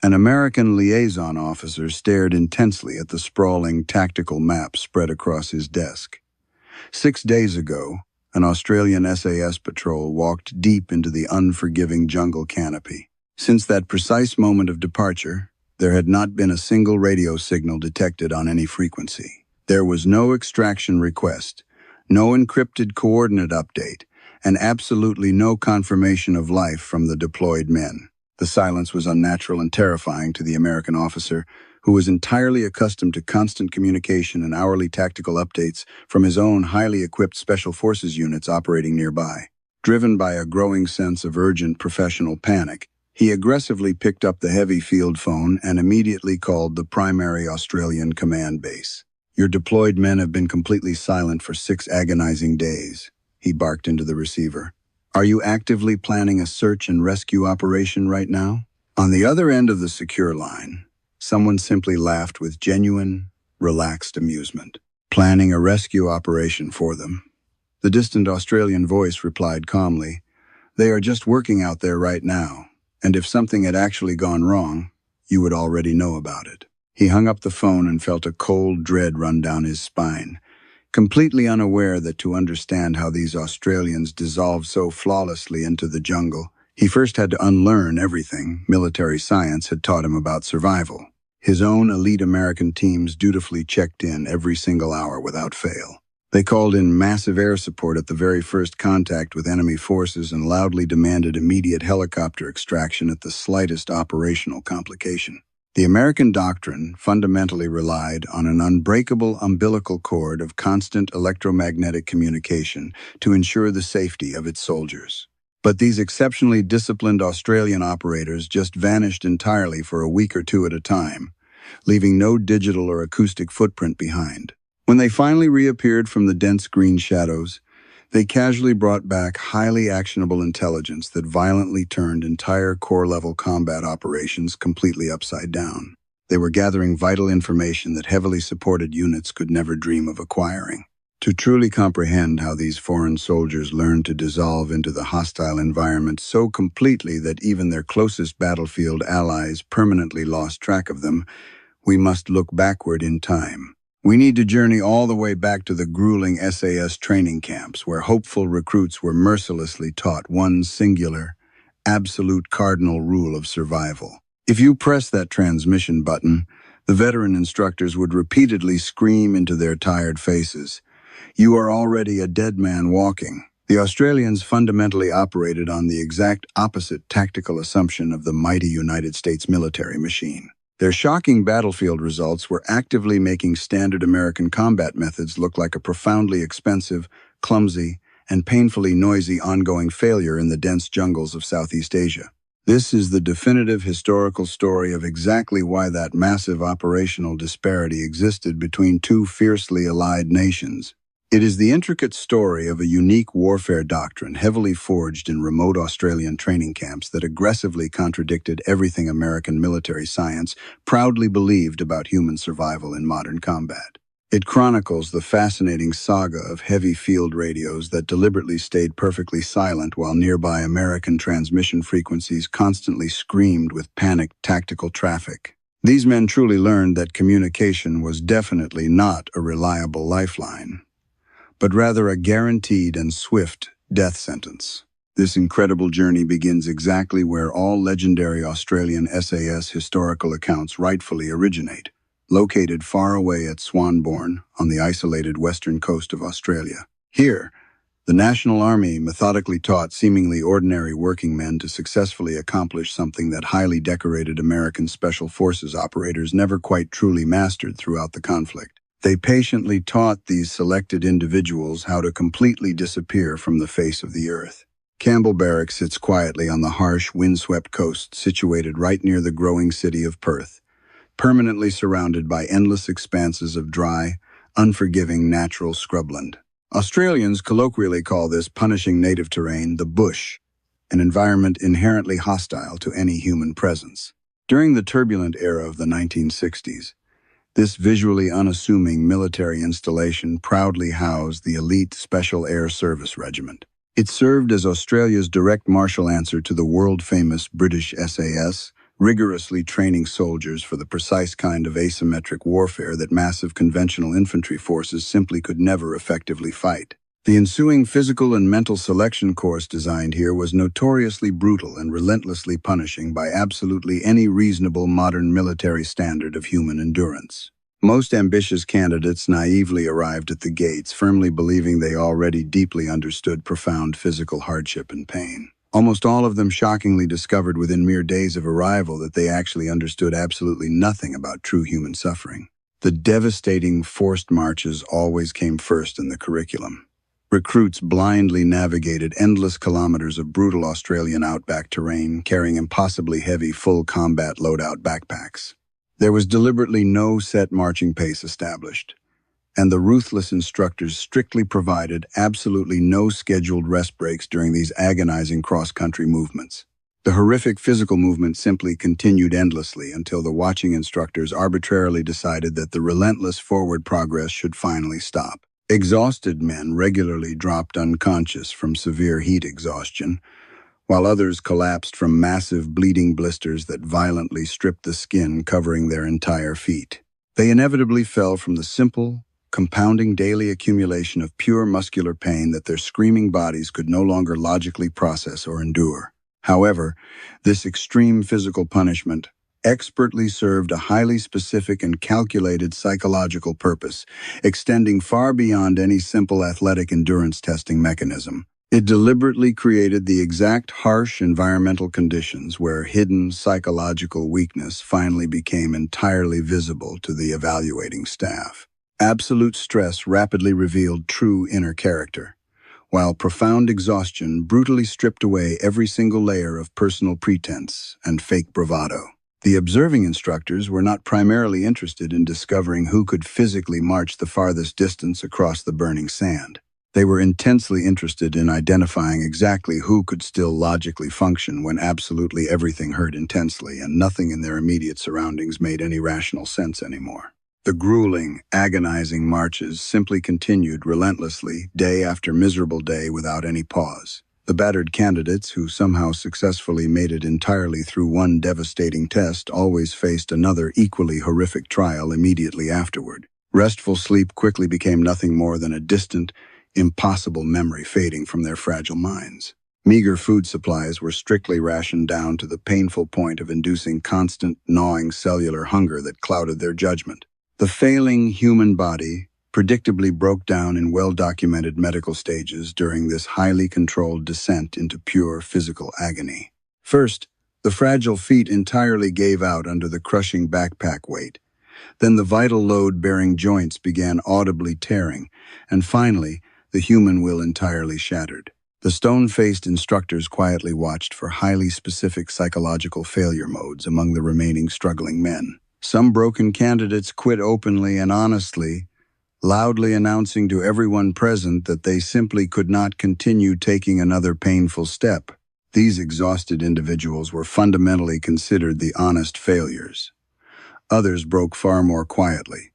An American liaison officer stared intensely at the sprawling tactical map spread across his desk. 6 days ago, an Australian SAS patrol walked deep into the unforgiving jungle canopy. Since that precise moment of departure, there had not been a single radio signal detected on any frequency. There was no extraction request, no encrypted coordinate update, and absolutely no confirmation of life from the deployed men. The silence was unnatural and terrifying to the American officer, who was entirely accustomed to constant communication and hourly tactical updates from his own highly equipped Special Forces units operating nearby. Driven by a growing sense of urgent professional panic, he aggressively picked up the heavy field phone and immediately called the primary Australian command base. "Your deployed men have been completely silent for 6 agonizing days," he barked into the receiver. "Are you actively planning a search and rescue operation right now?" On the other end of the secure line, someone simply laughed with genuine, relaxed amusement. "Planning a rescue operation for them." The distant Australian voice replied calmly, "They are just working out there right now, and if something had actually gone wrong, you would already know about it." He hung up the phone and felt a cold dread run down his spine, completely unaware that to understand how these Australians dissolved so flawlessly into the jungle, he first had to unlearn everything military science had taught him about survival. His own elite American teams dutifully checked in every single hour without fail. They called in massive air support at the very first contact with enemy forces and loudly demanded immediate helicopter extraction at the slightest operational complication. The American doctrine fundamentally relied on an unbreakable umbilical cord of constant electromagnetic communication to ensure the safety of its soldiers. But these exceptionally disciplined Australian operators just vanished entirely for a week or two at a time, leaving no digital or acoustic footprint behind. When they finally reappeared from the dense green shadows, they casually brought back highly actionable intelligence that violently turned entire corps-level combat operations completely upside down. They were gathering vital information that heavily supported units could never dream of acquiring. To truly comprehend how these foreign soldiers learned to dissolve into the hostile environment so completely that even their closest battlefield allies permanently lost track of them, we must look backward in time. We need to journey all the way back to the grueling SAS training camps where hopeful recruits were mercilessly taught one singular, absolute cardinal rule of survival. If you press that transmission button, the veteran instructors would repeatedly scream into their tired faces, "You are already a dead man walking." The Australians fundamentally operated on the exact opposite tactical assumption of the mighty United States military machine. Their shocking battlefield results were actively making standard American combat methods look like a profoundly expensive, clumsy, and painfully noisy ongoing failure in the dense jungles of Southeast Asia. This is the definitive historical story of exactly why that massive operational disparity existed between two fiercely allied nations. It is the intricate story of a unique warfare doctrine heavily forged in remote Australian training camps that aggressively contradicted everything American military science proudly believed about human survival in modern combat. It chronicles the fascinating saga of heavy field radios that deliberately stayed perfectly silent while nearby American transmission frequencies constantly screamed with panicked tactical traffic. These men truly learned that communication was definitely not a reliable lifeline, but rather a guaranteed and swift death sentence. This incredible journey begins exactly where all legendary Australian SAS historical accounts rightfully originate, located far away at Swanbourne on the isolated western coast of Australia. Here, the National Army methodically taught seemingly ordinary working men to successfully accomplish something that highly decorated American Special Forces operators never quite truly mastered throughout the conflict. They patiently taught these selected individuals how to completely disappear from the face of the earth. Campbell Barracks sits quietly on the harsh, windswept coast situated right near the growing city of Perth, permanently surrounded by endless expanses of dry, unforgiving natural scrubland. Australians colloquially call this punishing native terrain the bush, an environment inherently hostile to any human presence. During the turbulent era of the 1960s, this visually unassuming military installation proudly housed the elite Special Air Service Regiment. It served as Australia's direct martial answer to the world-famous British SAS, rigorously training soldiers for the precise kind of asymmetric warfare that massive conventional infantry forces simply could never effectively fight. The ensuing physical and mental selection course designed here was notoriously brutal and relentlessly punishing by absolutely any reasonable modern military standard of human endurance. Most ambitious candidates naively arrived at the gates, firmly believing they already deeply understood profound physical hardship and pain. Almost all of them shockingly discovered within mere days of arrival that they actually understood absolutely nothing about true human suffering. The devastating forced marches always came first in the curriculum. Recruits blindly navigated endless kilometers of brutal Australian outback terrain, carrying impossibly heavy full combat loadout backpacks. There was deliberately no set marching pace established, and the ruthless instructors strictly provided absolutely no scheduled rest breaks during these agonizing cross-country movements. The horrific physical movement simply continued endlessly until the watching instructors arbitrarily decided that the relentless forward progress should finally stop. Exhausted men regularly dropped unconscious from severe heat exhaustion, while others collapsed from massive bleeding blisters that violently stripped the skin covering their entire feet. They inevitably fell from the simple, compounding daily accumulation of pure muscular pain that their screaming bodies could no longer logically process or endure. However, this extreme physical punishment expertly served a highly specific and calculated psychological purpose, extending far beyond any simple athletic endurance testing mechanism. It deliberately created the exact harsh environmental conditions where hidden psychological weakness finally became entirely visible to the evaluating staff. Absolute stress rapidly revealed true inner character, while profound exhaustion brutally stripped away every single layer of personal pretense and fake bravado. The observing instructors were not primarily interested in discovering who could physically march the farthest distance across the burning sand. They were intensely interested in identifying exactly who could still logically function when absolutely everything hurt intensely and nothing in their immediate surroundings made any rational sense anymore. The grueling, agonizing marches simply continued relentlessly, day after miserable day without any pause. The battered candidates, who somehow successfully made it entirely through one devastating test, always faced another equally horrific trial immediately afterward. Restful sleep quickly became nothing more than a distant, impossible memory fading from their fragile minds. Meager food supplies were strictly rationed down to the painful point of inducing constant, gnawing cellular hunger that clouded their judgment. The failing human body predictably broke down in well-documented medical stages during this highly controlled descent into pure physical agony. First, the fragile feet entirely gave out under the crushing backpack weight. Then the vital load-bearing joints began audibly tearing, and finally, the human will entirely shattered. The stone-faced instructors quietly watched for highly specific psychological failure modes among the remaining struggling men. Some broken candidates quit openly and honestly, loudly announcing to everyone present that they simply could not continue taking another painful step. These exhausted individuals were fundamentally considered the honest failures. Others broke far more quietly,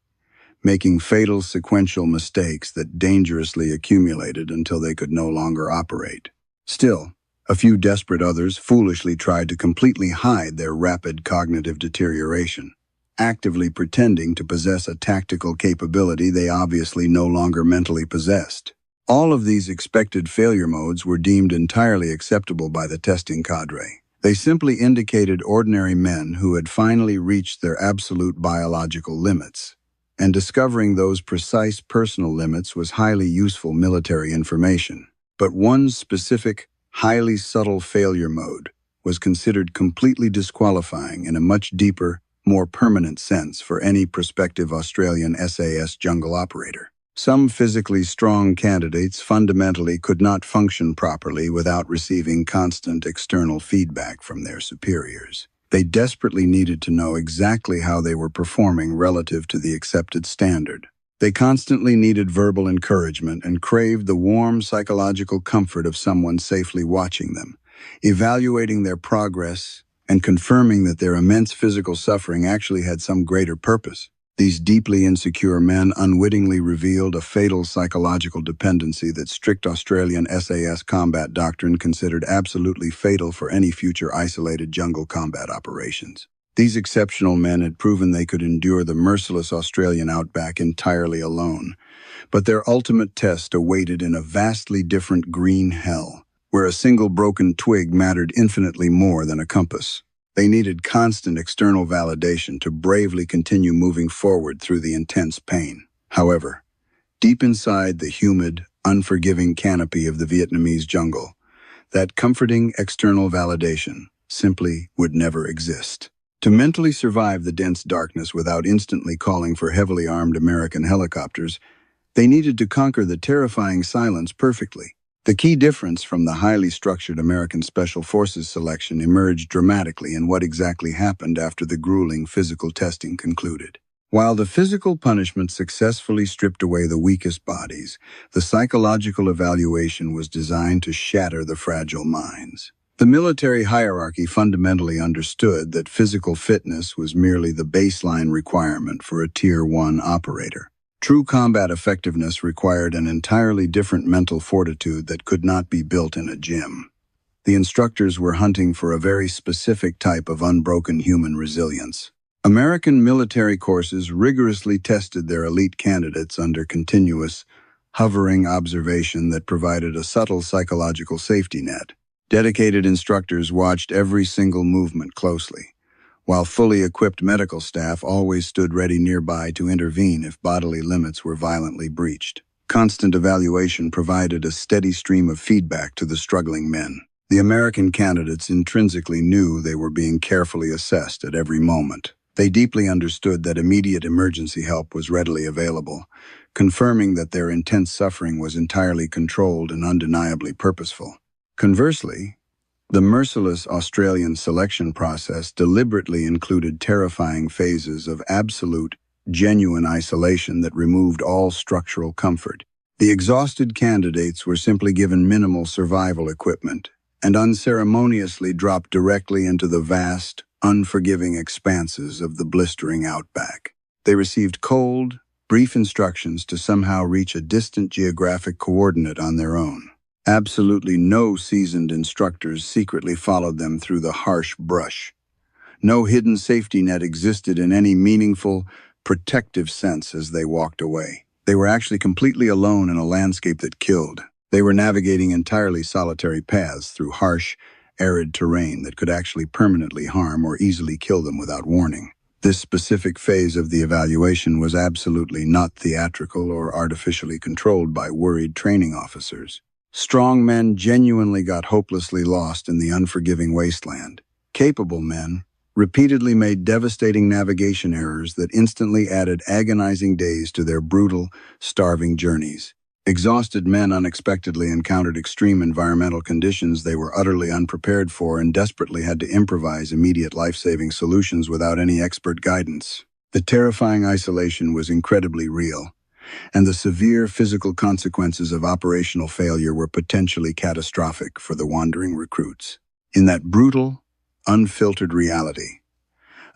making fatal sequential mistakes that dangerously accumulated until they could no longer operate. Still, a few desperate others foolishly tried to completely hide their rapid cognitive deterioration, actively pretending to possess a tactical capability they obviously no longer mentally possessed. All of these expected failure modes were deemed entirely acceptable by the testing cadre. They simply indicated ordinary men who had finally reached their absolute biological limits, and discovering those precise personal limits was highly useful military information. But one specific, highly subtle failure mode was considered completely disqualifying in a much deeper, more permanent sense for any prospective Australian SAS jungle operator. Some physically strong candidates fundamentally could not function properly without receiving constant external feedback from their superiors. They desperately needed to know exactly how they were performing relative to the accepted standard. They constantly needed verbal encouragement and craved the warm psychological comfort of someone safely watching them, evaluating their progress, and confirming that their immense physical suffering actually had some greater purpose. These deeply insecure men unwittingly revealed a fatal psychological dependency that strict Australian SAS combat doctrine considered absolutely fatal for any future isolated jungle combat operations. These exceptional men had proven they could endure the merciless Australian outback entirely alone, but their ultimate test awaited in a vastly different green hell, where a single broken twig mattered infinitely more than a compass. They needed constant external validation to bravely continue moving forward through the intense pain. However, deep inside the humid, unforgiving canopy of the Vietnamese jungle, that comforting external validation simply would never exist. To mentally survive the dense darkness without instantly calling for heavily armed American helicopters, they needed to conquer the terrifying silence perfectly. The key difference from the highly structured American Special Forces selection emerged dramatically in what exactly happened after the grueling physical testing concluded. While the physical punishment successfully stripped away the weakest bodies, the psychological evaluation was designed to shatter the fragile minds. The military hierarchy fundamentally understood that physical fitness was merely the baseline requirement for a Tier 1 operator. True combat effectiveness required an entirely different mental fortitude that could not be built in a gym. The instructors were hunting for a very specific type of unbroken human resilience. American military courses rigorously tested their elite candidates under continuous, hovering observation that provided a subtle psychological safety net. Dedicated instructors watched every single movement closely, while fully equipped medical staff always stood ready nearby to intervene if bodily limits were violently breached. Constant evaluation provided a steady stream of feedback to the struggling men. The American candidates intrinsically knew they were being carefully assessed at every moment. They deeply understood that immediate emergency help was readily available, confirming that their intense suffering was entirely controlled and undeniably purposeful. Conversely, the merciless Australian selection process deliberately included terrifying phases of absolute, genuine isolation that removed all structural comfort. The exhausted candidates were simply given minimal survival equipment and unceremoniously dropped directly into the vast, unforgiving expanses of the blistering outback. They received cold, brief instructions to somehow reach a distant geographic coordinate on their own. Absolutely no seasoned instructors secretly followed them through the harsh brush. No hidden safety net existed in any meaningful, protective sense as they walked away. They were actually completely alone in a landscape that killed. They were navigating entirely solitary paths through harsh, arid terrain that could actually permanently harm or easily kill them without warning. This specific phase of the evaluation was absolutely not theatrical or artificially controlled by worried training officers. Strong men genuinely got hopelessly lost in the unforgiving wasteland. Capable men repeatedly made devastating navigation errors that instantly added agonizing days to their brutal, starving journeys. Exhausted men unexpectedly encountered extreme environmental conditions they were utterly unprepared for and desperately had to improvise immediate life-saving solutions without any expert guidance. The terrifying isolation was incredibly real, and the severe physical consequences of operational failure were potentially catastrophic for the wandering recruits. In that brutal, unfiltered reality,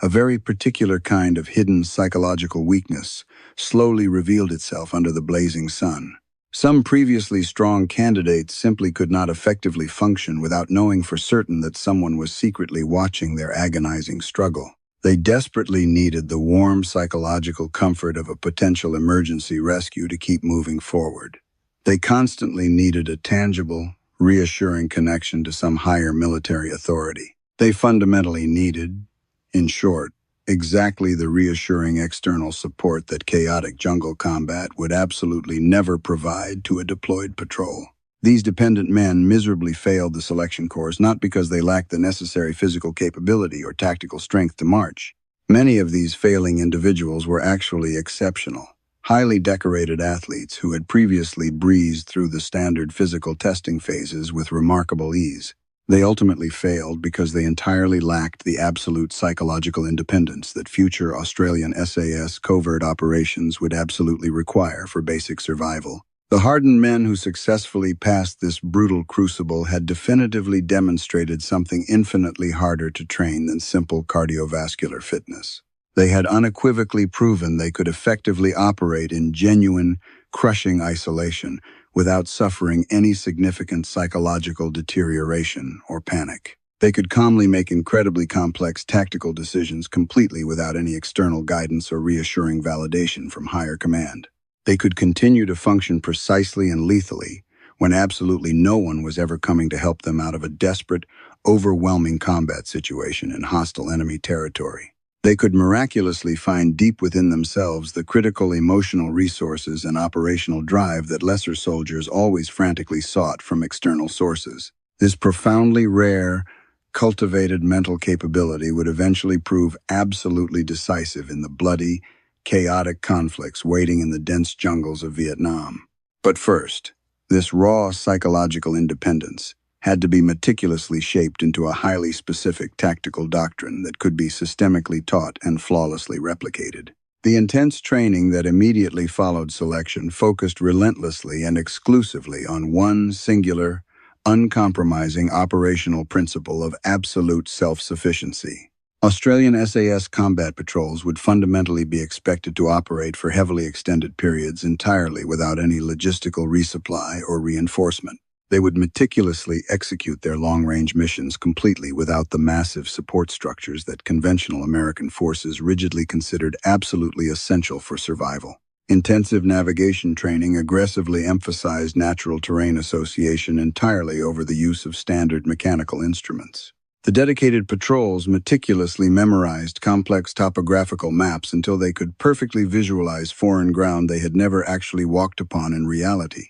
a very particular kind of hidden psychological weakness slowly revealed itself under the blazing sun. Some previously strong candidates simply could not effectively function without knowing for certain that someone was secretly watching their agonizing struggle. They desperately needed the warm psychological comfort of a potential emergency rescue to keep moving forward. They constantly needed a tangible, reassuring connection to some higher military authority. They fundamentally needed, in short, exactly the reassuring external support that chaotic jungle combat would absolutely never provide to a deployed patrol. These dependent men miserably failed the selection course not because they lacked the necessary physical capability or tactical strength to march. Many of these failing individuals were actually exceptional, highly decorated athletes who had previously breezed through the standard physical testing phases with remarkable ease. They ultimately failed because they entirely lacked the absolute psychological independence that future Australian SAS covert operations would absolutely require for basic survival. The hardened men who successfully passed this brutal crucible had definitively demonstrated something infinitely harder to train than simple cardiovascular fitness. They had unequivocally proven they could effectively operate in genuine, crushing isolation without suffering any significant psychological deterioration or panic. They could calmly make incredibly complex tactical decisions completely without any external guidance or reassuring validation from higher command. They could continue to function precisely and lethally when absolutely no one was ever coming to help them out of a desperate, overwhelming combat situation in hostile enemy territory. They could miraculously find deep within themselves the critical emotional resources and operational drive that lesser soldiers always frantically sought from external sources. This profoundly rare, cultivated mental capability would eventually prove absolutely decisive in the bloody, chaotic conflicts waiting in the dense jungles of Vietnam. But first, this raw psychological independence had to be meticulously shaped into a highly specific tactical doctrine that could be systemically taught and flawlessly replicated. The intense training that immediately followed selection focused relentlessly and exclusively on one singular, uncompromising operational principle of absolute self-sufficiency. Australian SAS combat patrols would fundamentally be expected to operate for heavily extended periods entirely without any logistical resupply or reinforcement. They would meticulously execute their long-range missions completely without the massive support structures that conventional American forces rigidly considered absolutely essential for survival. Intensive navigation training aggressively emphasized natural terrain association entirely over the use of standard mechanical instruments. The dedicated patrols meticulously memorized complex topographical maps until they could perfectly visualize foreign ground they had never actually walked upon in reality.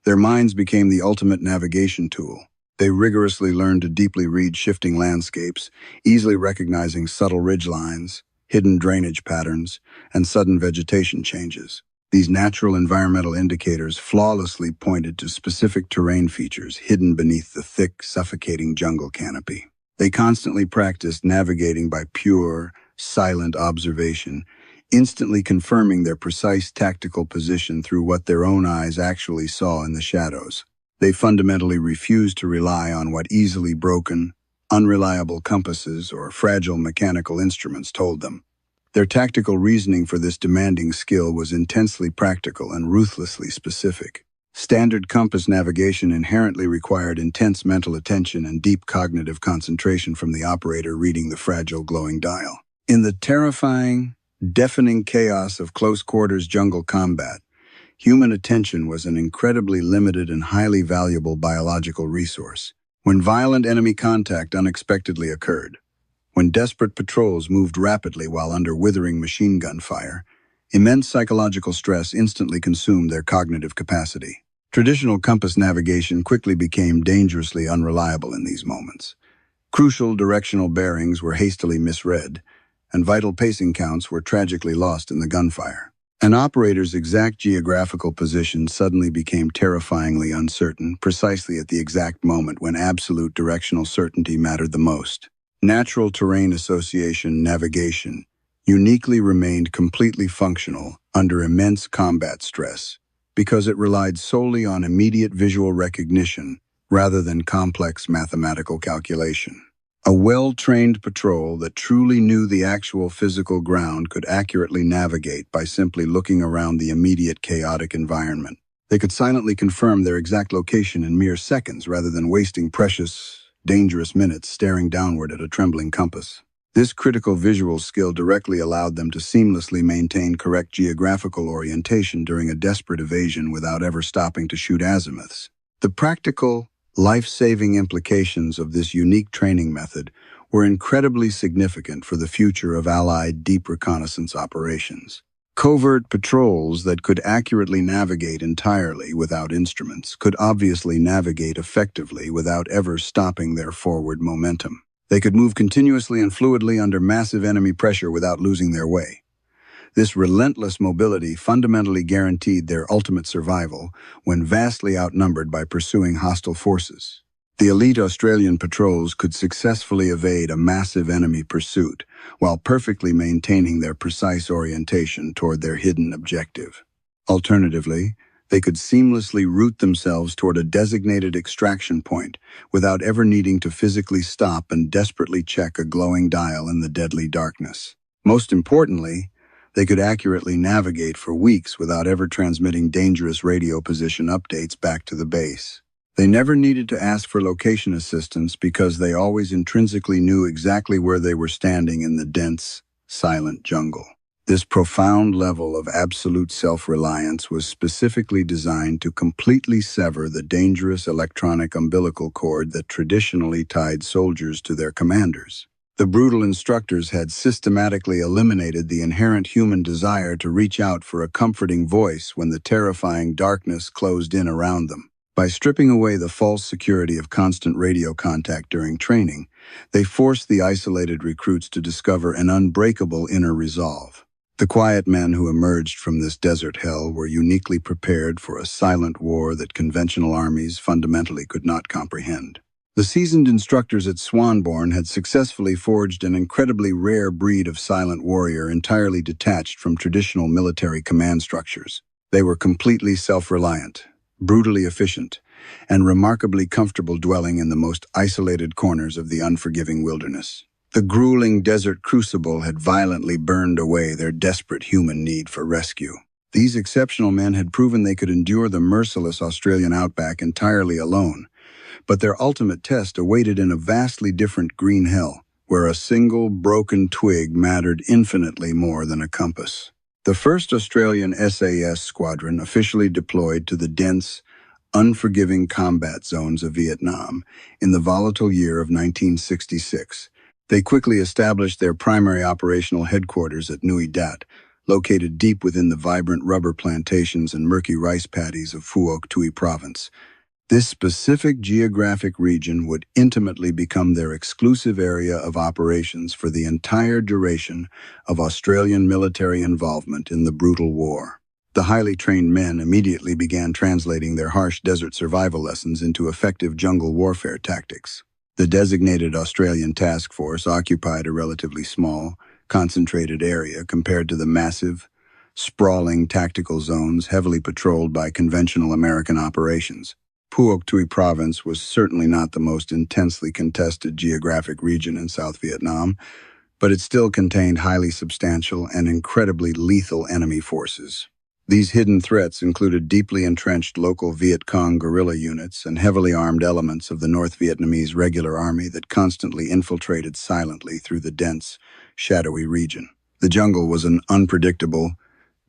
Their minds became the ultimate navigation tool. They rigorously learned to deeply read shifting landscapes, easily recognizing subtle ridgelines, hidden drainage patterns, and sudden vegetation changes. These natural environmental indicators flawlessly pointed to specific terrain features hidden beneath the thick, suffocating jungle canopy. They constantly practiced navigating by pure, silent observation, instantly confirming their precise tactical position through what their own eyes actually saw in the shadows. They fundamentally refused to rely on what easily broken, unreliable compasses or fragile mechanical instruments told them. Their tactical reasoning for this demanding skill was intensely practical and ruthlessly specific. Standard compass navigation inherently required intense mental attention and deep cognitive concentration from the operator reading the fragile glowing dial. In the terrifying, deafening chaos of close-quarters jungle combat, human attention was an incredibly limited and highly valuable biological resource. When violent enemy contact unexpectedly occurred, when desperate patrols moved rapidly while under withering machine gun fire, immense psychological stress instantly consumed their cognitive capacity. Traditional compass navigation quickly became dangerously unreliable in these moments. Crucial directional bearings were hastily misread, and vital pacing counts were tragically lost in the gunfire. An operator's exact geographical position suddenly became terrifyingly uncertain, precisely at the exact moment when absolute directional certainty mattered the most. Natural terrain association navigation uniquely remained completely functional under immense combat stress because it relied solely on immediate visual recognition rather than complex mathematical calculation. A well-trained patrol that truly knew the actual physical ground could accurately navigate by simply looking around the immediate chaotic environment. They could silently confirm their exact location in mere seconds rather than wasting precious, dangerous minutes staring downward at a trembling compass. This critical visual skill directly allowed them to seamlessly maintain correct geographical orientation during a desperate evasion without ever stopping to shoot azimuths. The practical, life-saving implications of this unique training method were incredibly significant for the future of Allied deep reconnaissance operations. Covert patrols that could accurately navigate entirely without instruments could obviously navigate effectively without ever stopping their forward momentum. They could move continuously and fluidly under massive enemy pressure without losing their way. This relentless mobility fundamentally guaranteed their ultimate survival when vastly outnumbered by pursuing hostile forces. The elite Australian patrols could successfully evade a massive enemy pursuit while perfectly maintaining their precise orientation toward their hidden objective. Alternatively, they could seamlessly route themselves toward a designated extraction point without ever needing to physically stop and desperately check a glowing dial in the deadly darkness. Most importantly, they could accurately navigate for weeks without ever transmitting dangerous radio position updates back to the base. They never needed to ask for location assistance because they always intrinsically knew exactly where they were standing in the dense, silent jungle. This profound level of absolute self-reliance was specifically designed to completely sever the dangerous electronic umbilical cord that traditionally tied soldiers to their commanders. The brutal instructors had systematically eliminated the inherent human desire to reach out for a comforting voice when the terrifying darkness closed in around them. By stripping away the false security of constant radio contact during training, they forced the isolated recruits to discover an unbreakable inner resolve. The quiet men who emerged from this desert hell were uniquely prepared for a silent war that conventional armies fundamentally could not comprehend. The seasoned instructors at Swanborn had successfully forged an incredibly rare breed of silent warrior entirely detached from traditional military command structures. They were completely self-reliant, brutally efficient, and remarkably comfortable dwelling in the most isolated corners of the unforgiving wilderness. The grueling desert crucible had violently burned away their desperate human need for rescue. These exceptional men had proven they could endure the merciless Australian outback entirely alone, but their ultimate test awaited in a vastly different green hell, where a single broken twig mattered infinitely more than a compass. The 1st Australian SAS Squadron officially deployed to the dense, unforgiving combat zones of Vietnam in the volatile year of 1966. They quickly established their primary operational headquarters at Nui Dat, located deep within the vibrant rubber plantations and murky rice paddies of Phuoc Tuy Province. This specific geographic region would intimately become their exclusive area of operations for the entire duration of Australian military involvement in the brutal war. The highly trained men immediately began translating their harsh desert survival lessons into effective jungle warfare tactics. The designated Australian task force occupied a relatively small, concentrated area compared to the massive, sprawling tactical zones heavily patrolled by conventional American operations. Phuoc Tuy Province was certainly not the most intensely contested geographic region in South Vietnam, but it still contained highly substantial and incredibly lethal enemy forces. These hidden threats included deeply entrenched local Viet Cong guerrilla units and heavily armed elements of the North Vietnamese Regular Army that constantly infiltrated silently through the dense, shadowy region. The jungle was an unpredictable,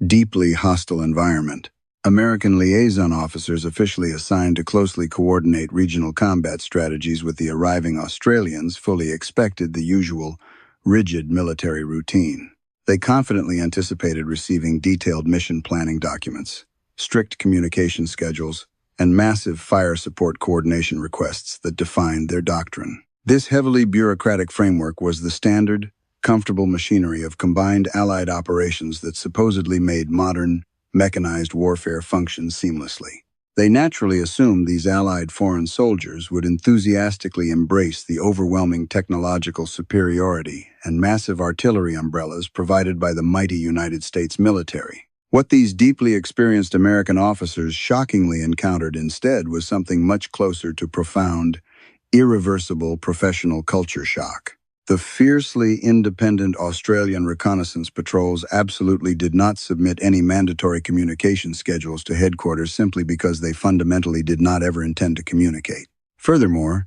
deeply hostile environment. American liaison officers officially assigned to closely coordinate regional combat strategies with the arriving Australians fully expected the usual, rigid military routine. They confidently anticipated receiving detailed mission planning documents, strict communication schedules, and massive fire support coordination requests that defined their doctrine. This heavily bureaucratic framework was the standard, comfortable machinery of combined Allied operations that supposedly made modern, mechanized warfare function seamlessly. They naturally assumed these Allied foreign soldiers would enthusiastically embrace the overwhelming technological superiority and massive artillery umbrellas provided by the mighty United States military. What these deeply experienced American officers shockingly encountered instead was something much closer to profound, irreversible professional culture shock. The fiercely independent Australian reconnaissance patrols absolutely did not submit any mandatory communication schedules to headquarters simply because they fundamentally did not ever intend to communicate. Furthermore,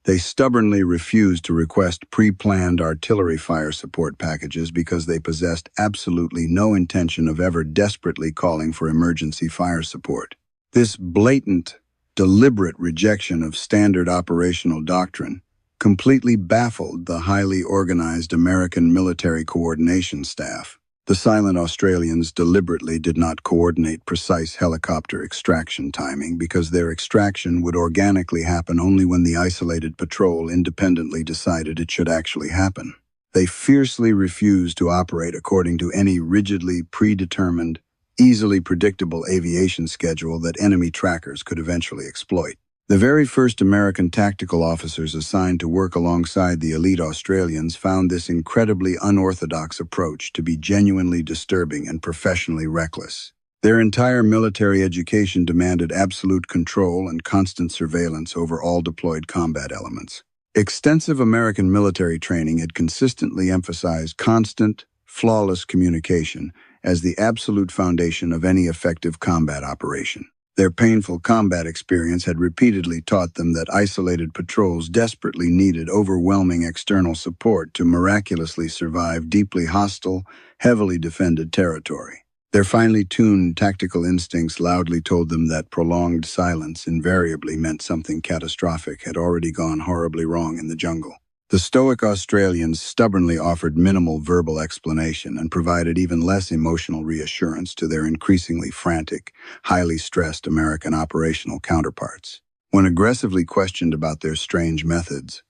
they stubbornly refused to request pre-planned artillery fire support packages because they possessed absolutely no intention of ever desperately calling for emergency fire support. This blatant, deliberate rejection of standard operational doctrine completely baffled the highly organized American military coordination staff. The silent Australians deliberately did not coordinate precise helicopter extraction timing because their extraction would organically happen only when the isolated patrol independently decided it should actually happen. They fiercely refused to operate according to any rigidly predetermined, easily predictable aviation schedule that enemy trackers could eventually exploit. The very first American tactical officers assigned to work alongside the elite Australians found this incredibly unorthodox approach to be genuinely disturbing and professionally reckless. Their entire military education demanded absolute control and constant surveillance over all deployed combat elements. Extensive American military training had consistently emphasized constant, flawless communication as the absolute foundation of any effective combat operation. Their painful combat experience had repeatedly taught them that isolated patrols desperately needed overwhelming external support to miraculously survive deeply hostile, heavily defended territory. Their finely tuned tactical instincts loudly told them that prolonged silence invariably meant something catastrophic had already gone horribly wrong in the jungle. The stoic Australians stubbornly offered minimal verbal explanation and provided even less emotional reassurance to their increasingly frantic, highly stressed American operational counterparts. When aggressively questioned about their strange methods,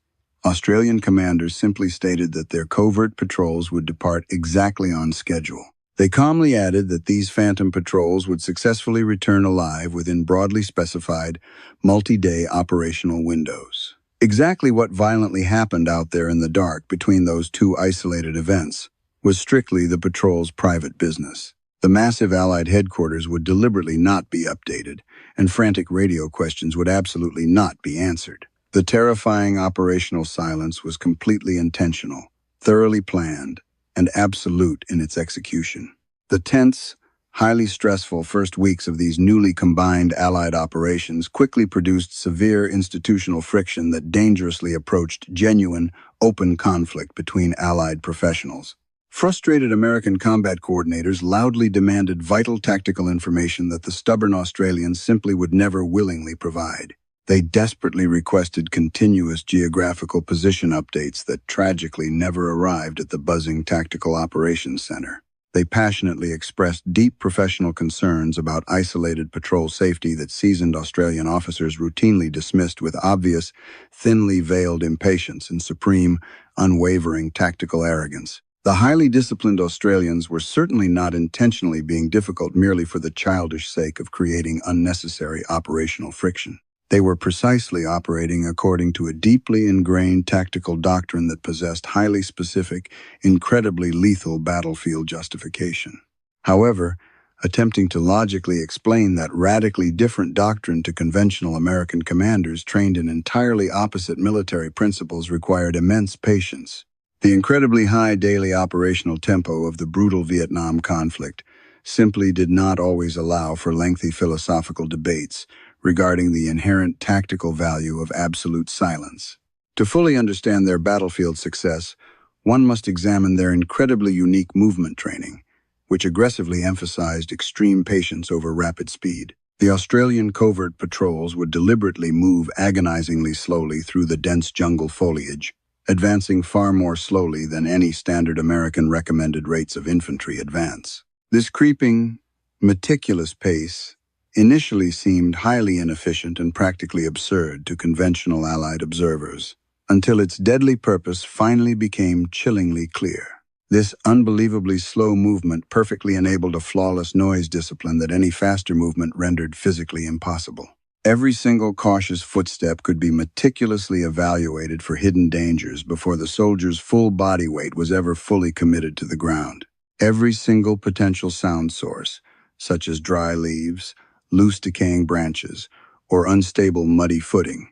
Australian commanders simply stated that their covert patrols would depart exactly on schedule. They calmly added that these phantom patrols would successfully return alive within broadly specified, multi-day operational windows. Exactly what violently happened out there in the dark between those two isolated events was strictly the patrol's private business. The massive Allied headquarters would deliberately not be updated, and frantic radio questions would absolutely not be answered. The terrifying operational silence was completely intentional, thoroughly planned, and absolute in its execution. The tense, highly stressful first weeks of these newly combined Allied operations quickly produced severe institutional friction that dangerously approached genuine, open conflict between Allied professionals. Frustrated American combat coordinators loudly demanded vital tactical information that the stubborn Australians simply would never willingly provide. They desperately requested continuous geographical position updates that tragically never arrived at the buzzing Tactical Operations Center. They passionately expressed deep professional concerns about isolated patrol safety that seasoned Australian officers routinely dismissed with obvious, thinly veiled impatience and supreme, unwavering tactical arrogance. The highly disciplined Australians were certainly not intentionally being difficult merely for the childish sake of creating unnecessary operational friction. They were precisely operating according to a deeply ingrained tactical doctrine that possessed highly specific, incredibly lethal battlefield justification. However, attempting to logically explain that radically different doctrine to conventional American commanders trained in entirely opposite military principles required immense patience. The incredibly high daily operational tempo of the brutal Vietnam conflict simply did not always allow for lengthy philosophical debates regarding the inherent tactical value of absolute silence. To fully understand their battlefield success, one must examine their incredibly unique movement training, which aggressively emphasized extreme patience over rapid speed. The Australian covert patrols would deliberately move agonizingly slowly through the dense jungle foliage, advancing far more slowly than any standard American recommended rates of infantry advance. This creeping, meticulous pace initially seemed highly inefficient and practically absurd to conventional Allied observers, until its deadly purpose finally became chillingly clear. This unbelievably slow movement perfectly enabled a flawless noise discipline that any faster movement rendered physically impossible. Every single cautious footstep could be meticulously evaluated for hidden dangers before the soldier's full body weight was ever fully committed to the ground. Every single potential sound source, such as dry leaves, loose decaying branches, or unstable muddy footing,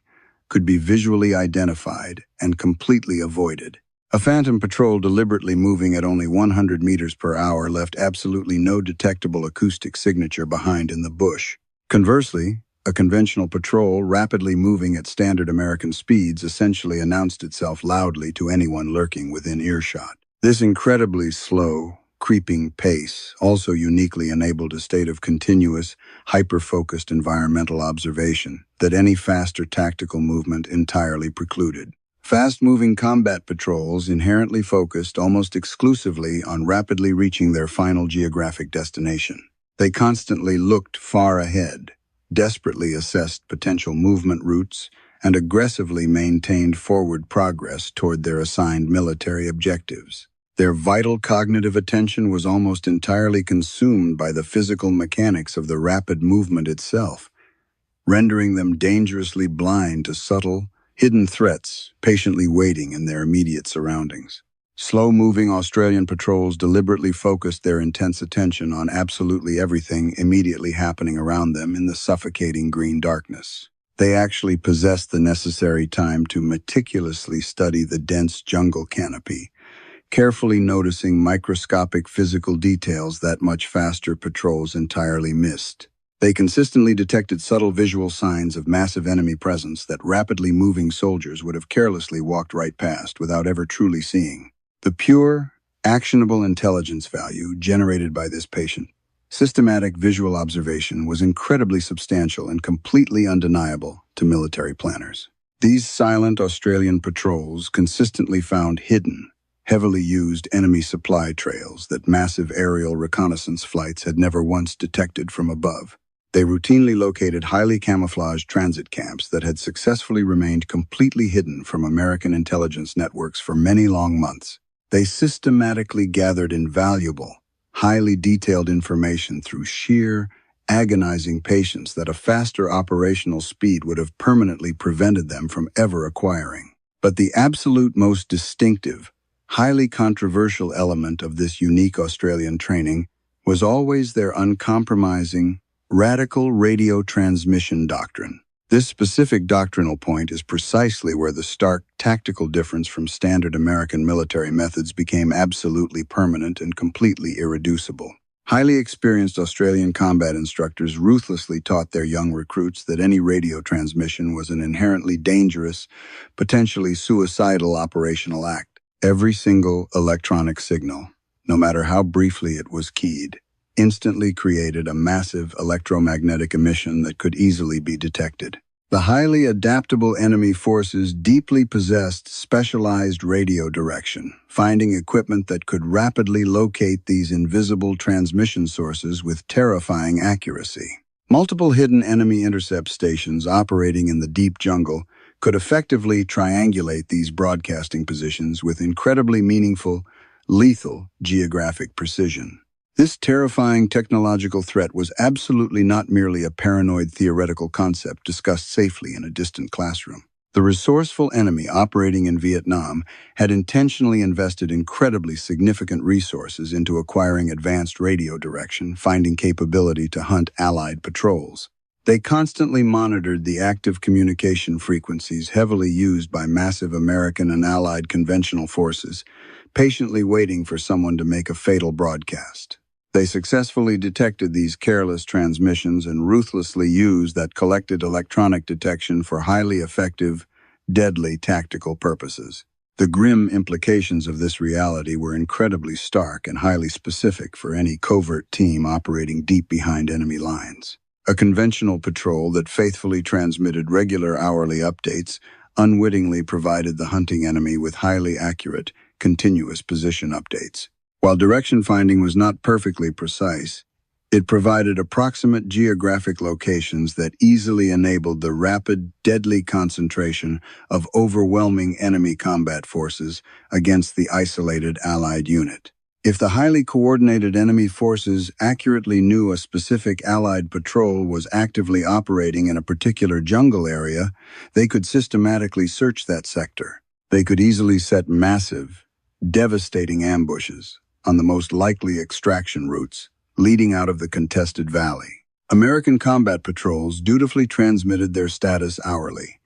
could be visually identified and completely avoided. A phantom patrol deliberately moving at only 100 meters per hour left absolutely no detectable acoustic signature behind in the bush. Conversely, a conventional patrol rapidly moving at standard American speeds essentially announced itself loudly to anyone lurking within earshot. This incredibly slow, creeping pace also uniquely enabled a state of continuous, hyper-focused environmental observation that any faster tactical movement entirely precluded. Fast-moving combat patrols inherently focused almost exclusively on rapidly reaching their final geographic destination. They constantly looked far ahead, desperately assessed potential movement routes, and aggressively maintained forward progress toward their assigned military objectives. Their vital cognitive attention was almost entirely consumed by the physical mechanics of the rapid movement itself, rendering them dangerously blind to subtle, hidden threats patiently waiting in their immediate surroundings. Slow-moving Australian patrols deliberately focused their intense attention on absolutely everything immediately happening around them in the suffocating green darkness. They actually possessed the necessary time to meticulously study the dense jungle canopy, carefully noticing microscopic physical details that much faster patrols entirely missed. They consistently detected subtle visual signs of massive enemy presence that rapidly moving soldiers would have carelessly walked right past without ever truly seeing. The pure, actionable intelligence value generated by this patient, systematic visual observation was incredibly substantial and completely undeniable to military planners. These silent Australian patrols consistently found hidden, heavily used enemy supply trails that massive aerial reconnaissance flights had never once detected from above. They routinely located highly camouflaged transit camps that had successfully remained completely hidden from American intelligence networks for many long months. They systematically gathered invaluable, highly detailed information through sheer, agonizing patience that a faster operational speed would have permanently prevented them from ever acquiring. But the absolute most distinctive, highly controversial element of this unique Australian training was always their uncompromising, radical radio transmission doctrine. This specific doctrinal point is precisely where the stark tactical difference from standard American military methods became absolutely permanent and completely irreducible. Highly experienced Australian combat instructors ruthlessly taught their young recruits that any radio transmission was an inherently dangerous, potentially suicidal operational act. Every single electronic signal, no matter how briefly it was keyed, instantly created a massive electromagnetic emission that could easily be detected. The highly adaptable enemy forces deeply possessed specialized radio direction, finding equipment that could rapidly locate these invisible transmission sources with terrifying accuracy. Multiple hidden enemy intercept stations operating in the deep jungle could effectively triangulate these broadcasting positions with incredibly meaningful, lethal geographic precision. This terrifying technological threat was absolutely not merely a paranoid theoretical concept discussed safely in a distant classroom. The resourceful enemy operating in Vietnam had intentionally invested incredibly significant resources into acquiring advanced radio direction, finding capability to hunt Allied patrols. They constantly monitored the active communication frequencies heavily used by massive American and Allied conventional forces, patiently waiting for someone to make a fatal broadcast. They successfully detected these careless transmissions and ruthlessly used that collected electronic detection for highly effective, deadly tactical purposes. The grim implications of this reality were incredibly stark and highly specific for any covert team operating deep behind enemy lines. A conventional patrol that faithfully transmitted regular hourly updates unwittingly provided the hunting enemy with highly accurate, continuous position updates. While direction finding was not perfectly precise, it provided approximate geographic locations that easily enabled the rapid, deadly concentration of overwhelming enemy combat forces against the isolated Allied unit. If the highly coordinated enemy forces accurately knew a specific Allied patrol was actively operating in a particular jungle area, they could systematically search that sector. They could easily set massive, devastating ambushes on the most likely extraction routes leading out of the contested valley. American combat patrols dutifully transmitted their status hourly,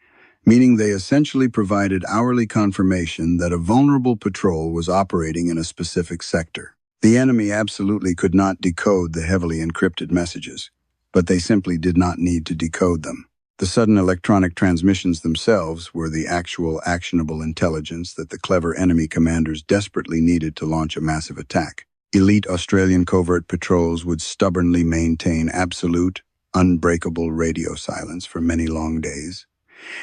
meaning they essentially provided hourly confirmation that a vulnerable patrol was operating in a specific sector. The enemy absolutely could not decode the heavily encrypted messages, but they simply did not need to decode them. The sudden electronic transmissions themselves were the actual actionable intelligence that the clever enemy commanders desperately needed to launch a massive attack. Elite Australian covert patrols would stubbornly maintain absolute, unbreakable radio silence for many long days,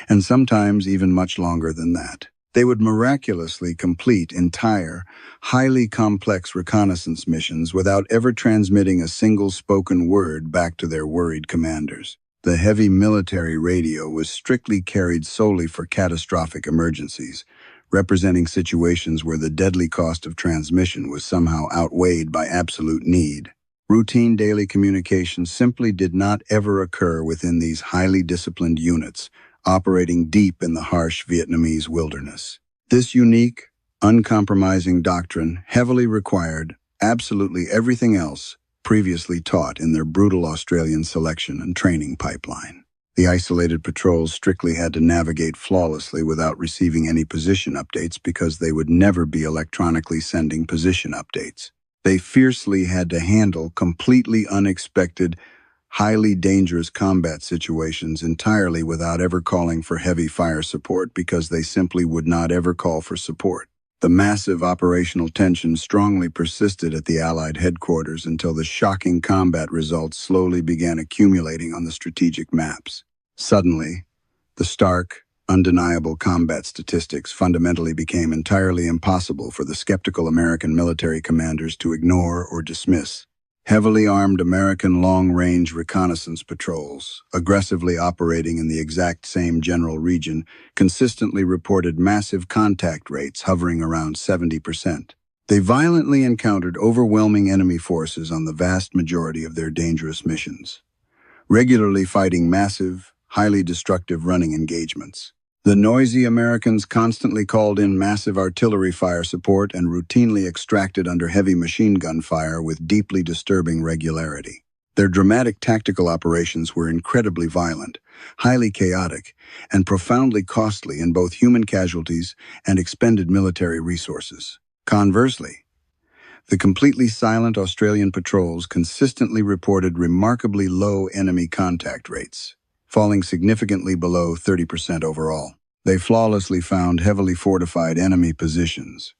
and sometimes even much longer than that. They would miraculously complete entire, highly complex reconnaissance missions without ever transmitting a single spoken word back to their worried commanders. The heavy military radio was strictly carried solely for catastrophic emergencies, representing situations where the deadly cost of transmission was somehow outweighed by absolute need. Routine daily communication simply did not ever occur within these highly disciplined units, operating deep in the harsh Vietnamese wilderness. This unique, uncompromising doctrine heavily required absolutely everything else previously taught in their brutal Australian selection and training pipeline. The isolated patrols strictly had to navigate flawlessly without receiving any position updates because they would never be electronically sending position updates. They fiercely had to handle completely unexpected, highly dangerous combat situations entirely without ever calling for heavy fire support because they simply would not ever call for support. The massive operational tension strongly persisted at the Allied headquarters until the shocking combat results slowly began accumulating on the strategic maps. Suddenly, the stark, undeniable combat statistics fundamentally became entirely impossible for the skeptical American military commanders to ignore or dismiss. Heavily armed American long-range reconnaissance patrols, aggressively operating in the exact same general region, consistently reported massive contact rates hovering around 70%. They violently encountered overwhelming enemy forces on the vast majority of their dangerous missions, regularly fighting massive, highly destructive running engagements. The noisy Americans constantly called in massive artillery fire support and routinely extracted under heavy machine gun fire with deeply disturbing regularity. Their dramatic tactical operations were incredibly violent, highly chaotic, and profoundly costly in both human casualties and expended military resources. Conversely, the completely silent Australian patrols consistently reported remarkably low enemy contact rates, falling significantly below 30% overall. They flawlessly found heavily fortified enemy positions,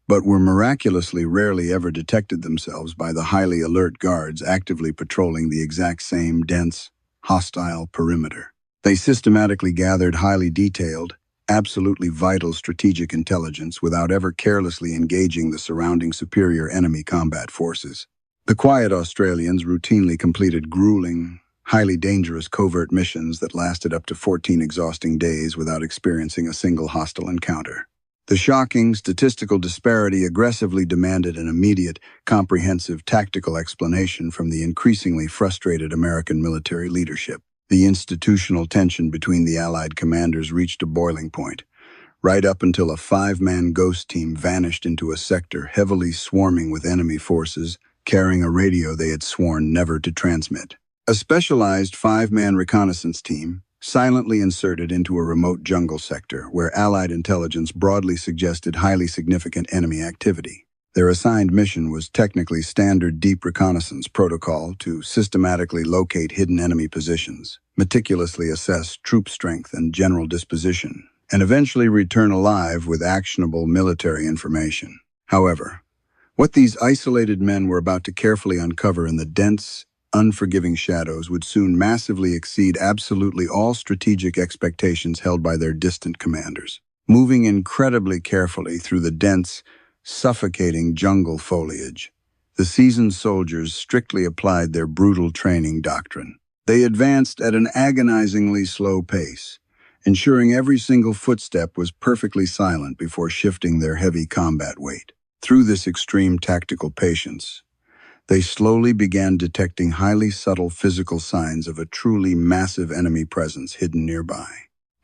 but were miraculously rarely ever detected themselves by the highly alert guards actively patrolling the exact same dense, hostile perimeter. They systematically gathered highly detailed, absolutely vital strategic intelligence without ever carelessly engaging the surrounding superior enemy combat forces. The quiet Australians routinely completed grueling, highly dangerous covert missions that lasted up to 14 exhausting days without experiencing a single hostile encounter. The shocking statistical disparity aggressively demanded an immediate, comprehensive tactical explanation from the increasingly frustrated American military leadership. The institutional tension between the Allied commanders reached a boiling point, right up until a 5-man ghost team vanished into a sector heavily swarming with enemy forces, carrying a radio they had sworn never to transmit. A specialized 5-man reconnaissance team, silently inserted into a remote jungle sector where Allied intelligence broadly suggested highly significant enemy activity. Their assigned mission was technically standard deep reconnaissance protocol to systematically locate hidden enemy positions, meticulously assess troop strength and general disposition, and eventually return alive with actionable military information. However, what these isolated men were about to carefully uncover in the dense, unforgiving shadows would soon massively exceed absolutely all strategic expectations held by their distant commanders. Moving incredibly carefully through the dense, suffocating jungle foliage, the seasoned soldiers strictly applied their brutal training doctrine. They advanced at an agonizingly slow pace, ensuring every single footstep was perfectly silent before shifting their heavy combat weight. Through this extreme tactical patience, they slowly began detecting highly subtle physical signs of a truly massive enemy presence hidden nearby.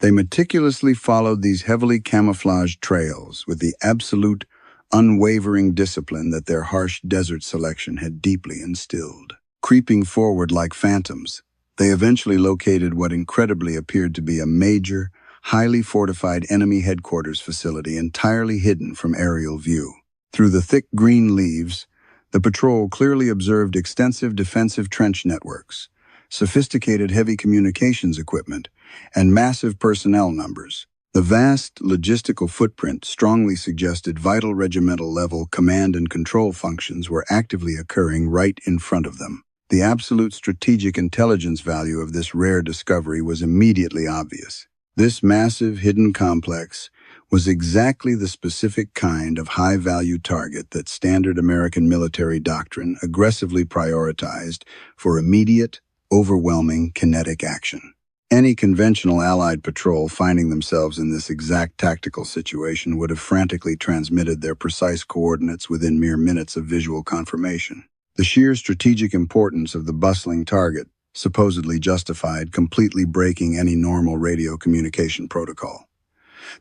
They meticulously followed these heavily camouflaged trails with the absolute, unwavering discipline that their harsh desert selection had deeply instilled. Creeping forward like phantoms, they eventually located what incredibly appeared to be a major, highly fortified enemy headquarters facility entirely hidden from aerial view. Through the thick green leaves, the patrol clearly observed extensive defensive trench networks, sophisticated heavy communications equipment, and massive personnel numbers. The vast logistical footprint strongly suggested vital regimental-level command and control functions were actively occurring right in front of them. The absolute strategic intelligence value of this rare discovery was immediately obvious. This massive hidden complex was exactly the specific kind of high-value target that standard American military doctrine aggressively prioritized for immediate, overwhelming kinetic action. Any conventional Allied patrol finding themselves in this exact tactical situation would have frantically transmitted their precise coordinates within mere minutes of visual confirmation. The sheer strategic importance of the bustling target supposedly justified completely breaking any normal radio communication protocol.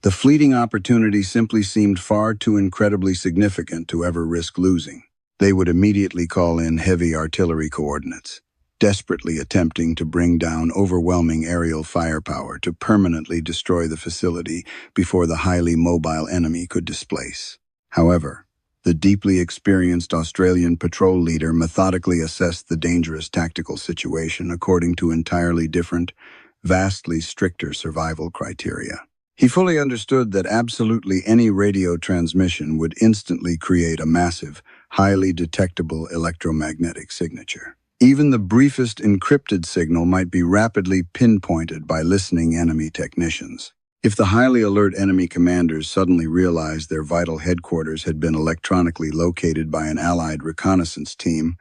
The fleeting opportunity simply seemed far too incredibly significant to ever risk losing. They would immediately call in heavy artillery coordinates, desperately attempting to bring down overwhelming aerial firepower to permanently destroy the facility before the highly mobile enemy could displace. However, the deeply experienced Australian patrol leader methodically assessed the dangerous tactical situation according to entirely different, vastly stricter survival criteria. He fully understood that absolutely any radio transmission would instantly create a massive, highly detectable electromagnetic signature. Even the briefest encrypted signal might be rapidly pinpointed by listening enemy technicians. If the highly alert enemy commanders suddenly realized their vital headquarters had been electronically located by an Allied reconnaissance team,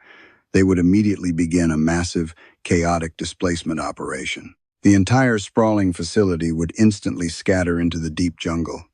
they would immediately begin a massive, chaotic displacement operation. The entire sprawling facility would instantly scatter into the deep jungle,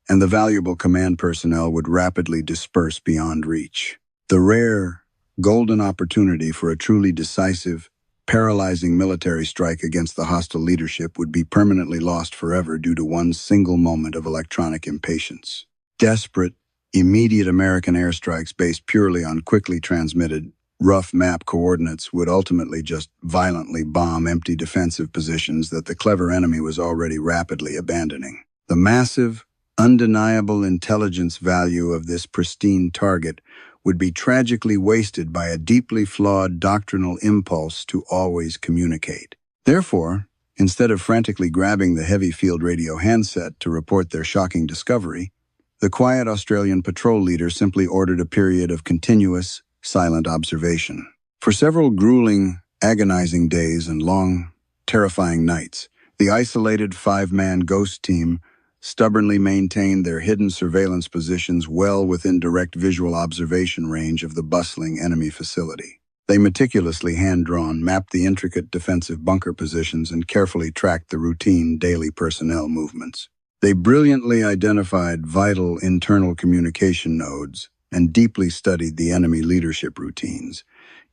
and the valuable command personnel would rapidly disperse beyond reach. The rare, golden opportunity for a truly decisive, paralyzing military strike against the hostile leadership would be permanently lost forever due to one single moment of electronic impatience. Desperate, immediate American airstrikes based purely on quickly transmitted, rough map coordinates would ultimately just violently bomb empty defensive positions that the clever enemy was already rapidly abandoning. The massive, undeniable intelligence value of this pristine target would be tragically wasted by a deeply flawed doctrinal impulse to always communicate. Therefore, instead of frantically grabbing the heavy field radio handset to report their shocking discovery, the quiet Australian patrol leader simply ordered a period of continuous, silent observation. For several grueling, agonizing days and long, terrifying nights, the isolated five-man ghost team stubbornly maintained their hidden surveillance positions well within direct visual observation range of the bustling enemy facility. They meticulously hand-drawn, mapped the intricate defensive bunker positions and carefully tracked the routine daily personnel movements. They brilliantly identified vital internal communication nodes and deeply studied the enemy leadership routines,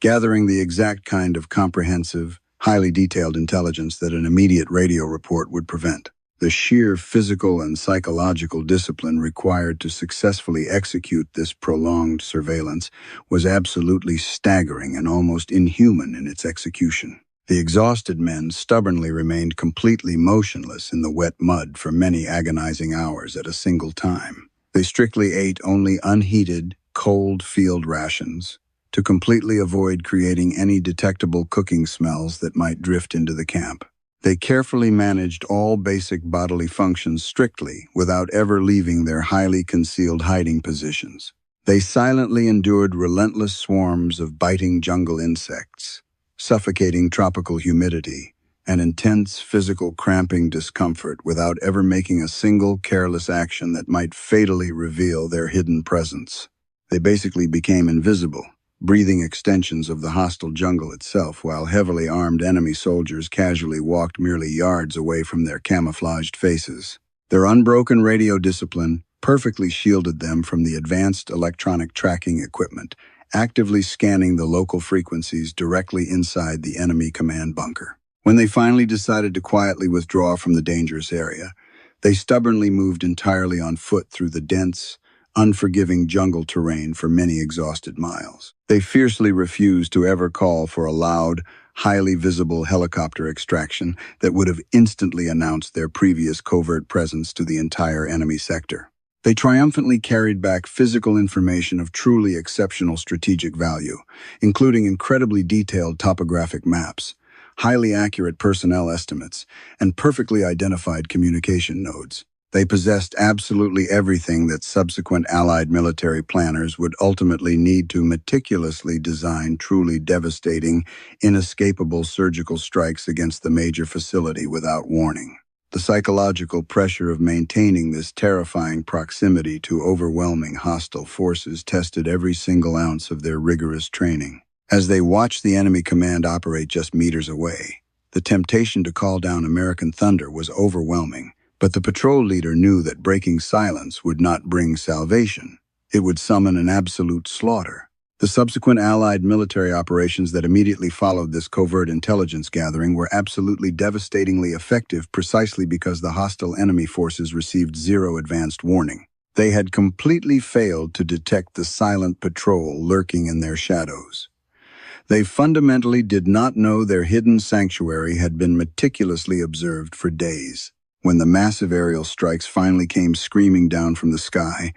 gathering the exact kind of comprehensive, highly detailed intelligence that an immediate radio report would prevent. The sheer physical and psychological discipline required to successfully execute this prolonged surveillance was absolutely staggering and almost inhuman in its execution. The exhausted men stubbornly remained completely motionless in the wet mud for many agonizing hours at a single time. They strictly ate only unheated, cold field rations to completely avoid creating any detectable cooking smells that might drift into the camp. They carefully managed all basic bodily functions strictly without ever leaving their highly concealed hiding positions. They silently endured relentless swarms of biting jungle insects, suffocating tropical humidity, and intense physical cramping discomfort without ever making a single careless action that might fatally reveal their hidden presence. They basically became invisible, breathing extensions of the hostile jungle itself, while heavily armed enemy soldiers casually walked merely yards away from their camouflaged faces. Their unbroken radio discipline perfectly shielded them from the advanced electronic tracking equipment, actively scanning the local frequencies directly inside the enemy command bunker. When they finally decided to quietly withdraw from the dangerous area, they stubbornly moved entirely on foot through the dense, unforgiving jungle terrain for many exhausted miles. They fiercely refused to ever call for a loud, highly visible helicopter extraction that would have instantly announced their previous covert presence to the entire enemy sector. They triumphantly carried back physical information of truly exceptional strategic value, including incredibly detailed topographic maps, highly accurate personnel estimates, and perfectly identified communication nodes. They possessed absolutely everything that subsequent Allied military planners would ultimately need to meticulously design truly devastating, inescapable surgical strikes against the major facility without warning. The psychological pressure of maintaining this terrifying proximity to overwhelming hostile forces tested every single ounce of their rigorous training. As they watched the enemy command operate just meters away, the temptation to call down American thunder was overwhelming. But the patrol leader knew that breaking silence would not bring salvation. It would summon an absolute slaughter. The subsequent Allied military operations that immediately followed this covert intelligence gathering were absolutely devastatingly effective precisely because the hostile enemy forces received zero advanced warning. They had completely failed to detect the silent patrol lurking in their shadows. They fundamentally did not know their hidden sanctuary had been meticulously observed for days. When the massive aerial strikes finally came screaming down from the sky,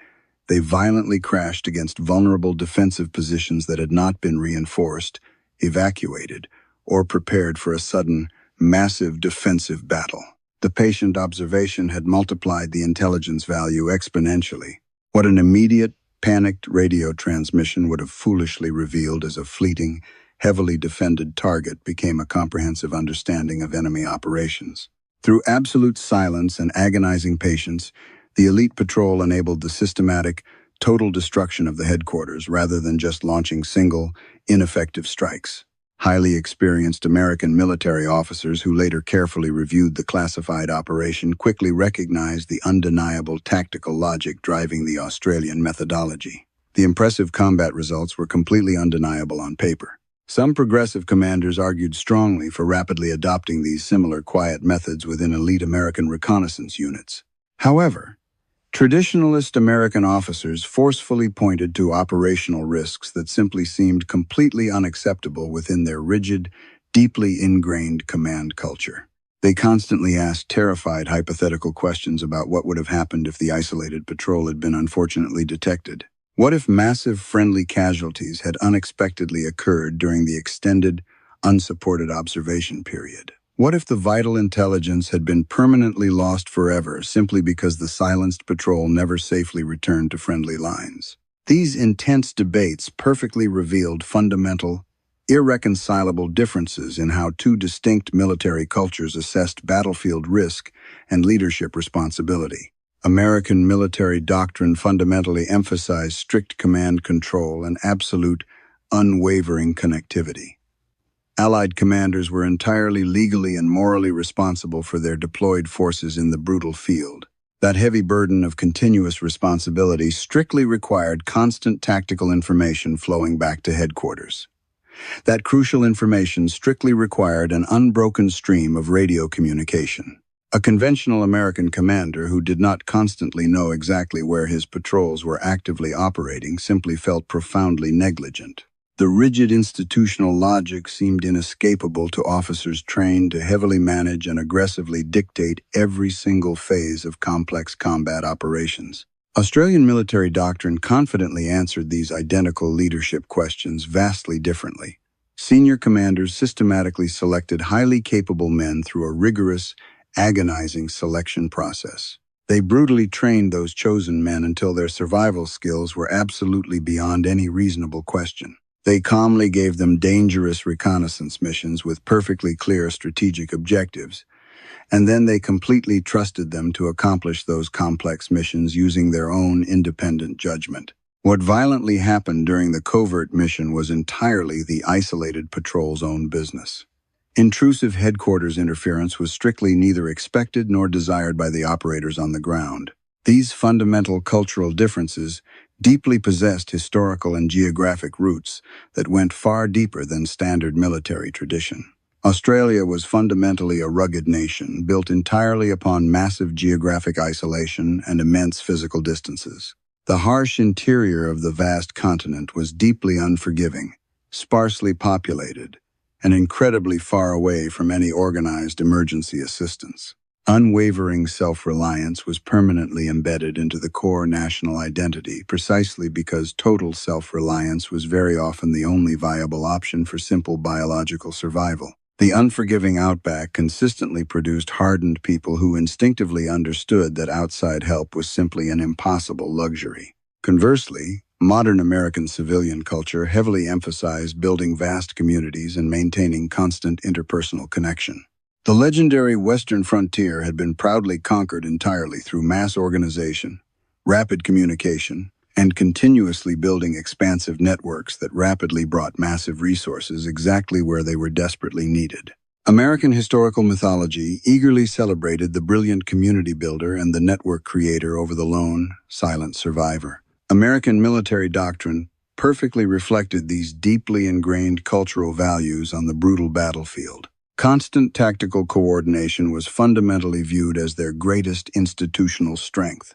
they violently crashed against vulnerable defensive positions that had not been reinforced, evacuated, or prepared for a sudden, massive defensive battle. The patient observation had multiplied the intelligence value exponentially. What an immediate, panicked radio transmission would have foolishly revealed as a fleeting, heavily defended target became a comprehensive understanding of enemy operations. Through absolute silence and agonizing patience, the elite patrol enabled the systematic, total destruction of the headquarters rather than just launching single, ineffective strikes. Highly experienced American military officers who later carefully reviewed the classified operation quickly recognized the undeniable tactical logic driving the Australian methodology. The impressive combat results were completely undeniable on paper. Some progressive commanders argued strongly for rapidly adopting these similar quiet methods within elite American reconnaissance units. However, traditionalist American officers forcefully pointed to operational risks that simply seemed completely unacceptable within their rigid, deeply ingrained command culture. They constantly asked terrified hypothetical questions about what would have happened if the isolated patrol had been unfortunately detected. What if massive friendly casualties had unexpectedly occurred during the extended, unsupported observation period? What if the vital intelligence had been permanently lost forever simply because the silenced patrol never safely returned to friendly lines? These intense debates perfectly revealed fundamental, irreconcilable differences in how two distinct military cultures assessed battlefield risk and leadership responsibility. American military doctrine fundamentally emphasized strict command control and absolute, unwavering connectivity. Allied commanders were entirely legally and morally responsible for their deployed forces in the brutal field. That heavy burden of continuous responsibility strictly required constant tactical information flowing back to headquarters. That crucial information strictly required an unbroken stream of radio communication. A conventional American commander who did not constantly know exactly where his patrols were actively operating simply felt profoundly negligent. The rigid institutional logic seemed inescapable to officers trained to heavily manage and aggressively dictate every single phase of complex combat operations. Australian military doctrine confidently answered these identical leadership questions vastly differently. Senior commanders systematically selected highly capable men through a rigorous, agonizing selection process. They brutally trained those chosen men until their survival skills were absolutely beyond any reasonable question. They calmly gave them dangerous reconnaissance missions with perfectly clear strategic objectives, and then they completely trusted them to accomplish those complex missions using their own independent judgment. What violently happened during the covert mission was entirely the isolated patrol's own business. Intrusive headquarters interference was strictly neither expected nor desired by the operators on the ground. These fundamental cultural differences deeply possessed historical and geographic roots that went far deeper than standard military tradition. Australia was fundamentally a rugged nation built entirely upon massive geographic isolation and immense physical distances. The harsh interior of the vast continent was deeply unforgiving, sparsely populated, and incredibly far away from any organized emergency assistance. Unwavering self-reliance was permanently embedded into the core national identity precisely because total self-reliance was very often the only viable option for simple biological survival. The unforgiving outback consistently produced hardened people who instinctively understood that outside help was simply an impossible luxury. Conversely, modern American civilian culture heavily emphasized building vast communities and maintaining constant interpersonal connection. The legendary Western frontier had been proudly conquered entirely through mass organization, rapid communication, and continuously building expansive networks that rapidly brought massive resources exactly where they were desperately needed. American historical mythology eagerly celebrated the brilliant community builder and the network creator over the lone, silent survivor. American military doctrine perfectly reflected these deeply ingrained cultural values on the brutal battlefield. Constant tactical coordination was fundamentally viewed as their greatest institutional strength,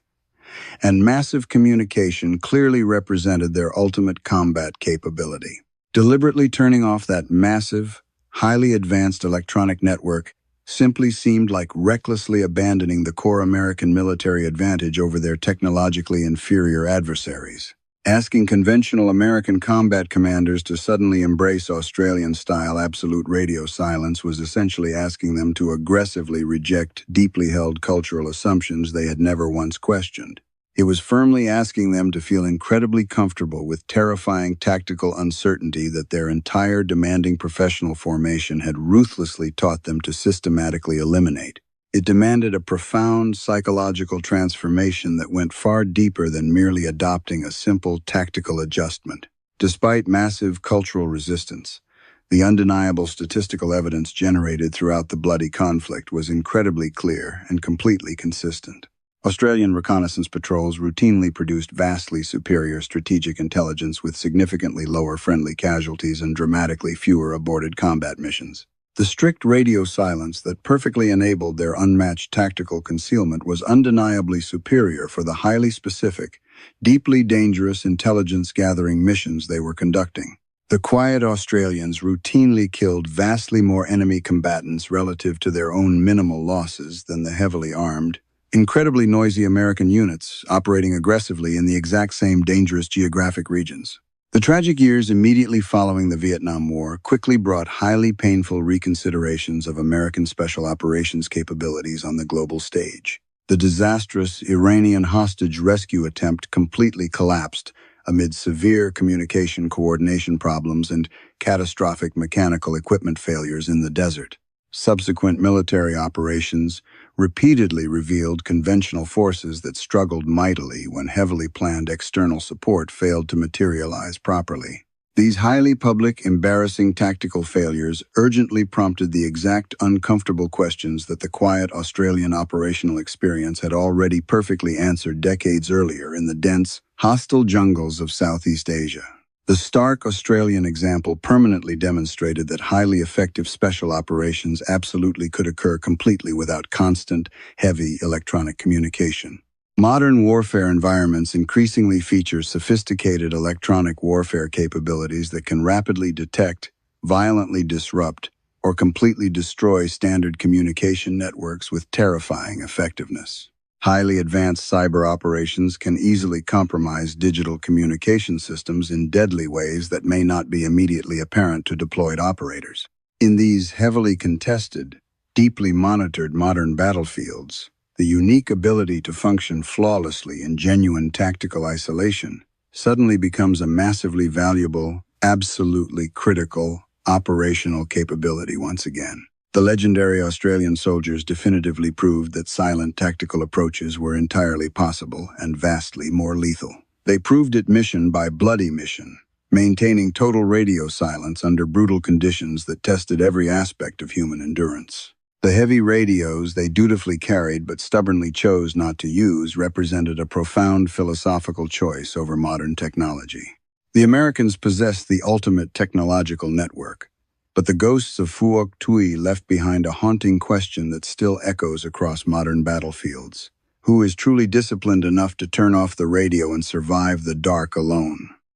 and massive communication clearly represented their ultimate combat capability. Deliberately turning off that massive, highly advanced electronic network simply seemed like recklessly abandoning the core American military advantage over their technologically inferior adversaries. Asking conventional American combat commanders to suddenly embrace Australian-style absolute radio silence was essentially asking them to aggressively reject deeply held cultural assumptions they had never once questioned. It was firmly asking them to feel incredibly comfortable with terrifying tactical uncertainty that their entire demanding professional formation had ruthlessly taught them to systematically eliminate. It demanded a profound psychological transformation that went far deeper than merely adopting a simple tactical adjustment. Despite massive cultural resistance, the undeniable statistical evidence generated throughout the bloody conflict was incredibly clear and completely consistent. Australian reconnaissance patrols routinely produced vastly superior strategic intelligence with significantly lower friendly casualties and dramatically fewer aborted combat missions. The strict radio silence that perfectly enabled their unmatched tactical concealment was undeniably superior for the highly specific, deeply dangerous intelligence-gathering missions they were conducting. The quiet Australians routinely killed vastly more enemy combatants relative to their own minimal losses than the heavily armed, incredibly noisy American units operating aggressively in the exact same dangerous geographic regions. The tragic years immediately following the Vietnam War quickly brought highly painful reconsiderations of American special operations capabilities on the global stage. The disastrous Iranian hostage rescue attempt completely collapsed amid severe communication coordination problems and catastrophic mechanical equipment failures in the desert. Subsequent military operations repeatedly revealed conventional forces that struggled mightily when heavily planned external support failed to materialize properly. These highly public, embarrassing tactical failures urgently prompted the exact uncomfortable questions that the quiet Australian operational experience had already perfectly answered decades earlier in the dense, hostile jungles of Southeast Asia. The stark Australian example permanently demonstrated that highly effective special operations absolutely could occur completely without constant, heavy electronic communication. Modern warfare environments increasingly feature sophisticated electronic warfare capabilities that can rapidly detect, violently disrupt, or completely destroy standard communication networks with terrifying effectiveness. Highly advanced cyber operations can easily compromise digital communication systems in deadly ways that may not be immediately apparent to deployed operators. In these heavily contested, deeply monitored modern battlefields, the unique ability to function flawlessly in genuine tactical isolation suddenly becomes a massively valuable, absolutely critical, operational capability once again. The legendary Australian soldiers definitively proved that silent tactical approaches were entirely possible and vastly more lethal. They proved it mission by bloody mission, maintaining total radio silence under brutal conditions that tested every aspect of human endurance. The heavy radios they dutifully carried but stubbornly chose not to use represented a profound philosophical choice over modern technology. The Americans possessed the ultimate technological network, but the ghosts of Phuoc Tui left behind a haunting question that still echoes across modern battlefields. Who is truly disciplined enough to turn off the radio and survive the dark alone?